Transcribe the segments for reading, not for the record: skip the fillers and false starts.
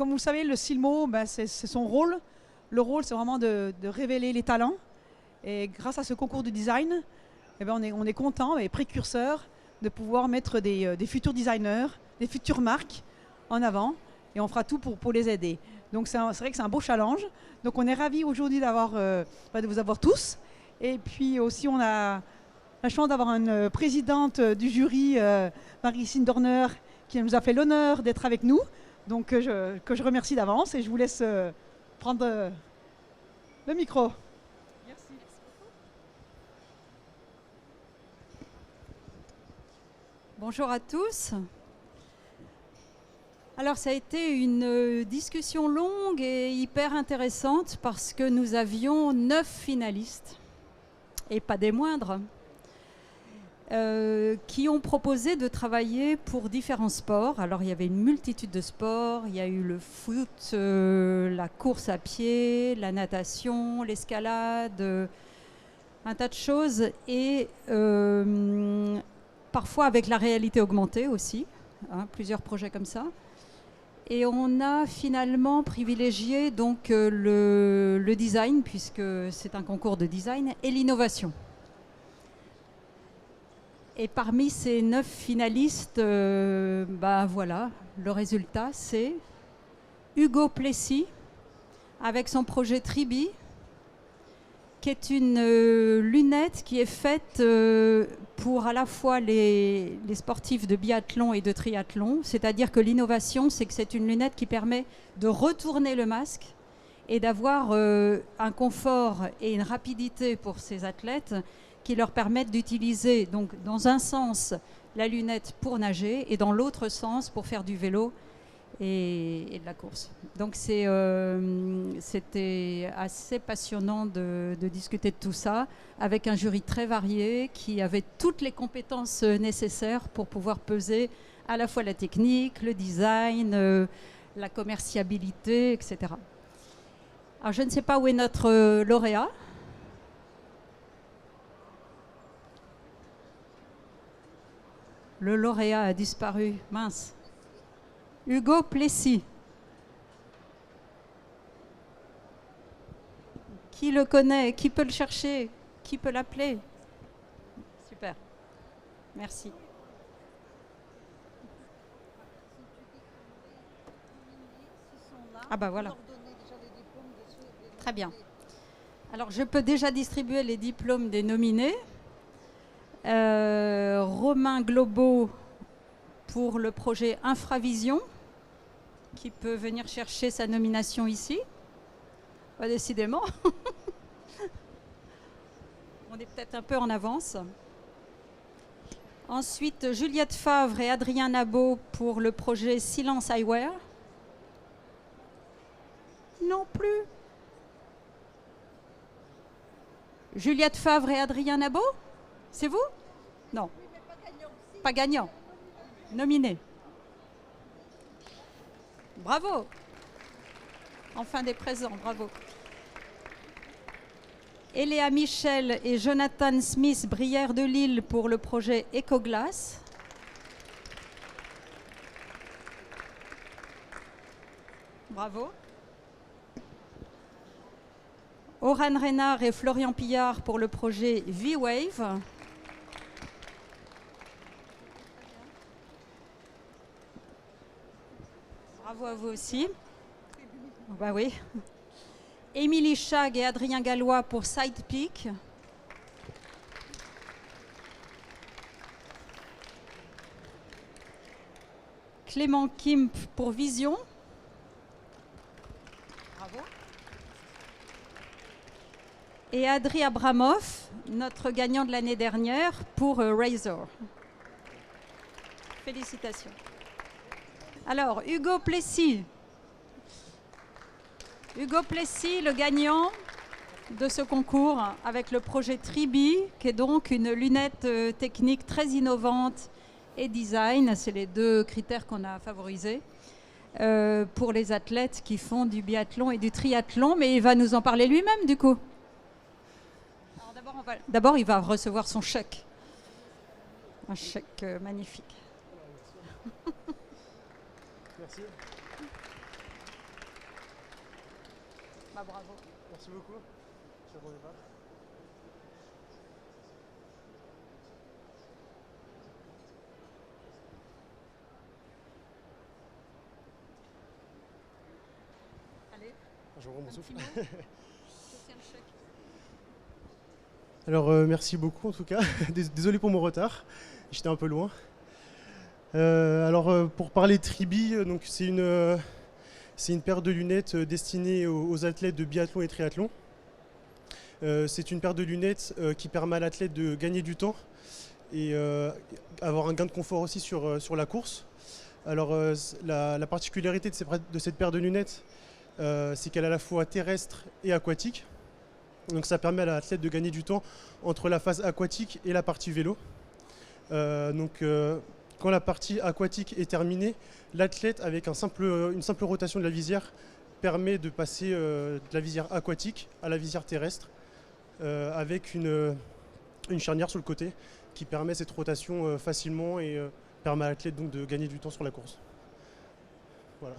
comme vous le savez, le Silmo, ben, c'est son rôle. Le rôle, c'est vraiment de révéler les talents. Et grâce à ce concours de design, eh ben, on est content et précurseur de pouvoir mettre des futurs designers, des futures marques en avant. Et on fera tout pour les aider. Donc c'est vrai que c'est un beau challenge. Donc on est ravis aujourd'hui de vous avoir tous. Et puis aussi, on a la chance d'avoir une présidente du jury, Marie-Cine Dorner, qui nous a fait l'honneur d'être avec nous. Donc que je remercie d'avance et je vous laisse prendre le micro. Merci. Bonjour à tous. Alors ça a été une discussion longue et hyper intéressante parce que nous avions 9 finalistes, et pas des moindres, qui ont proposé de travailler pour différents sports. Alors il y avait une multitude de sports, il y a eu le foot, la course à pied, la natation, l'escalade, un tas de choses, et parfois avec la réalité augmentée aussi, hein, plusieurs projets comme ça. Et on a finalement privilégié donc le design, puisque c'est un concours de design, et l'innovation. Et parmi ces 9 finalistes, voilà, le résultat, c'est Hugo Plessis, avec son projet Tribi, qui est une lunette qui est faite pour à la fois les sportifs de biathlon et de triathlon. C'est-à-dire que l'innovation, c'est que c'est une lunette qui permet de retourner le masque et d'avoir un confort et une rapidité pour ces athlètes qui leur permettent d'utiliser, donc, dans un sens, la lunette pour nager et dans l'autre sens pour faire du vélo et de la course. Donc c'était assez passionnant de discuter de tout ça avec un jury très varié qui avait toutes les compétences nécessaires pour pouvoir peser à la fois la technique, le design, la commerciabilité, etc. Alors je ne sais pas où est notre lauréat. Le lauréat a disparu, mince. Hugo Plessis. Qui le connaît? Qui peut le chercher? Qui peut l'appeler? Super. Merci. Ah bah voilà. Très bien. Alors je peux déjà distribuer les diplômes des nominés. Romain Globo pour le projet Infravision, qui peut venir chercher sa nomination ici. Décidément. On est peut-être un peu en avance. Ensuite, Juliette Favre et Adrien Nabot pour le projet Silence Eyewear. Non plus. Juliette Favre et Adrien Nabot? C'est vous? Non. Pas gagnant. Nominé. Bravo. Enfin des présents, bravo. Eléa Michel et Jonathan Smith, Brière de Lille pour le projet Ecoglass. Bravo. Oran Reynard et Florian Pillard pour le projet V-Wave. Bravo à vous aussi. Bah oui. Émilie Chag et Adrien Gallois pour Sidepeak. Clément Kimp pour Vision. Bravo. Et Adri Abramov, notre gagnant de l'année dernière, pour Razor. Félicitations. Alors, Hugo Plessis. Hugo Plessis, le gagnant de ce concours avec le projet Tribi, qui est donc une lunette technique très innovante et design. C'est les 2 critères qu'on a favorisés pour les athlètes qui font du biathlon et du triathlon. Mais il va nous en parler lui-même, du coup. D'abord, il va recevoir son chèque. Un chèque magnifique. Merci. Bah, bravo. Merci beaucoup. Je ne pas. Allez, Je reprends mon souffle. je tiens le chèque. Alors merci beaucoup en tout cas. Désolé pour mon retard. J'étais un peu loin. Pour parler de Tribi, donc c'est une paire de lunettes destinée aux athlètes de biathlon et triathlon. C'est une paire de lunettes qui permet à l'athlète de gagner du temps et avoir un gain de confort aussi sur la course. Alors la particularité de cette paire de lunettes, c'est qu'elle est à la fois terrestre et aquatique. Donc ça permet à l'athlète de gagner du temps entre la phase aquatique et la partie vélo. Quand la partie aquatique est terminée, l'athlète, avec une simple rotation de la visière, permet de passer de la visière aquatique à la visière terrestre avec une charnière sur le côté qui permet cette rotation facilement et permet à l'athlète donc de gagner du temps sur la course. Voilà.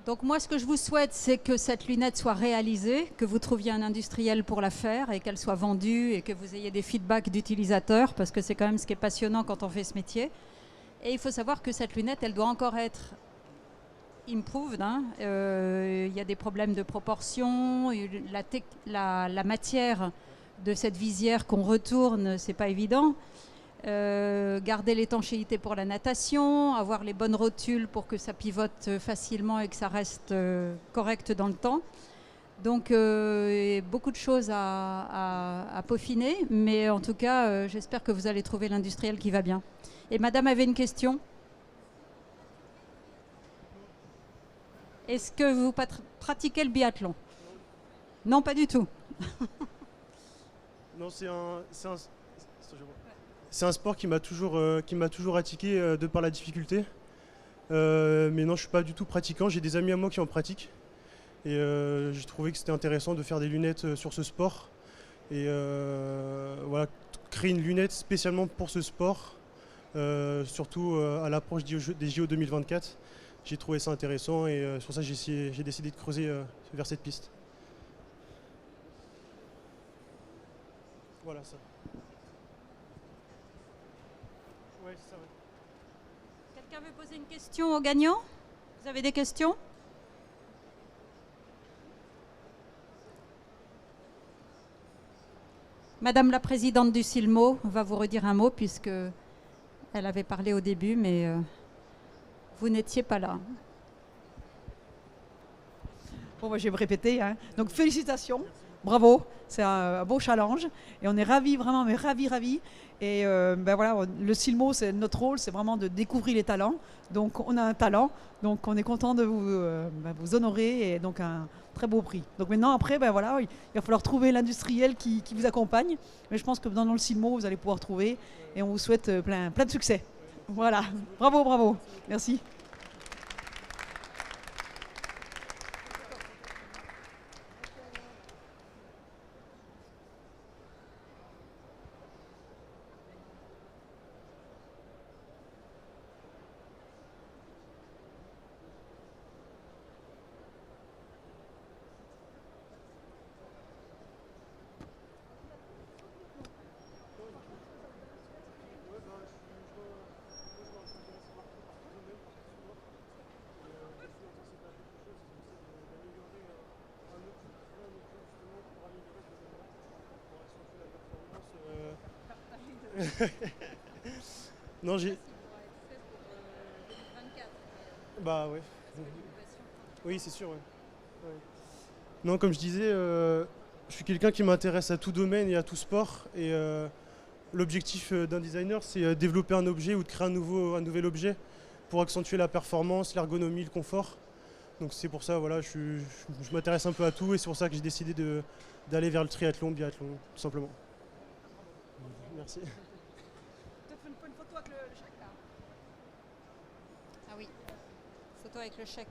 Donc moi, ce que je vous souhaite, c'est que cette lunette soit réalisée, que vous trouviez un industriel pour la faire et qu'elle soit vendue et que vous ayez des feedbacks d'utilisateurs, parce que c'est quand même ce qui est passionnant quand on fait ce métier. Et il faut savoir que cette lunette, elle doit encore être improved. Il y a des problèmes de proportion, la matière de cette visière qu'on retourne, c'est pas évident. Garder l'étanchéité pour la natation, avoir les bonnes rotules pour que ça pivote facilement et que ça reste correct dans le temps. Donc beaucoup de choses à peaufiner, mais en tout cas j'espère que vous allez trouver l'industriel qui va bien. Et madame avait une question. Est-ce que vous pratiquez le biathlon? Non, pas du tout. Non, c'est un sport qui m'a toujours attiqué de par la difficulté. Mais non, je suis pas du tout pratiquant. J'ai des amis à moi qui en pratiquent. Et j'ai trouvé que c'était intéressant de faire des lunettes sur ce sport. Et voilà, créer une lunette spécialement pour ce sport, surtout à l'approche des JO 2024. J'ai trouvé ça intéressant et sur ça j'ai décidé de creuser vers cette piste. Voilà ça. Ouais, c'est ça, ouais. Quelqu'un veut poser une question aux gagnants? Vous avez des questions? Madame la présidente du SILMO va vous redire un mot puisque elle avait parlé au début, mais vous n'étiez pas là. Bon, je vais me répéter. Donc félicitations, bravo, c'est un beau challenge et on est ravis, vraiment, mais ravis. Et voilà, le SILMO, c'est notre rôle, c'est vraiment de découvrir les talents. Donc on a un talent, donc on est content de vous honorer et donc un très beau prix. Donc maintenant, après, voilà, il va falloir trouver l'industriel qui vous accompagne. Mais je pense que dans le SILMO, vous allez pouvoir trouver et on vous souhaite plein de succès. Voilà, bravo, merci. Non, j'ai. Bah ouais. Oui, c'est sûr, ouais. Ouais. Non, comme je disais, je suis quelqu'un qui m'intéresse à tout domaine et à tout sport. Et l'objectif d'un designer, c'est développer un objet ou de créer un nouvel objet pour accentuer la performance, l'ergonomie, le confort. Donc c'est pour ça, voilà, je m'intéresse un peu à tout et c'est pour ça que j'ai décidé d'aller vers le triathlon, biathlon, tout simplement. Merci. Peut-être une photo avec le chèque là. Ah oui, photo avec le chèque.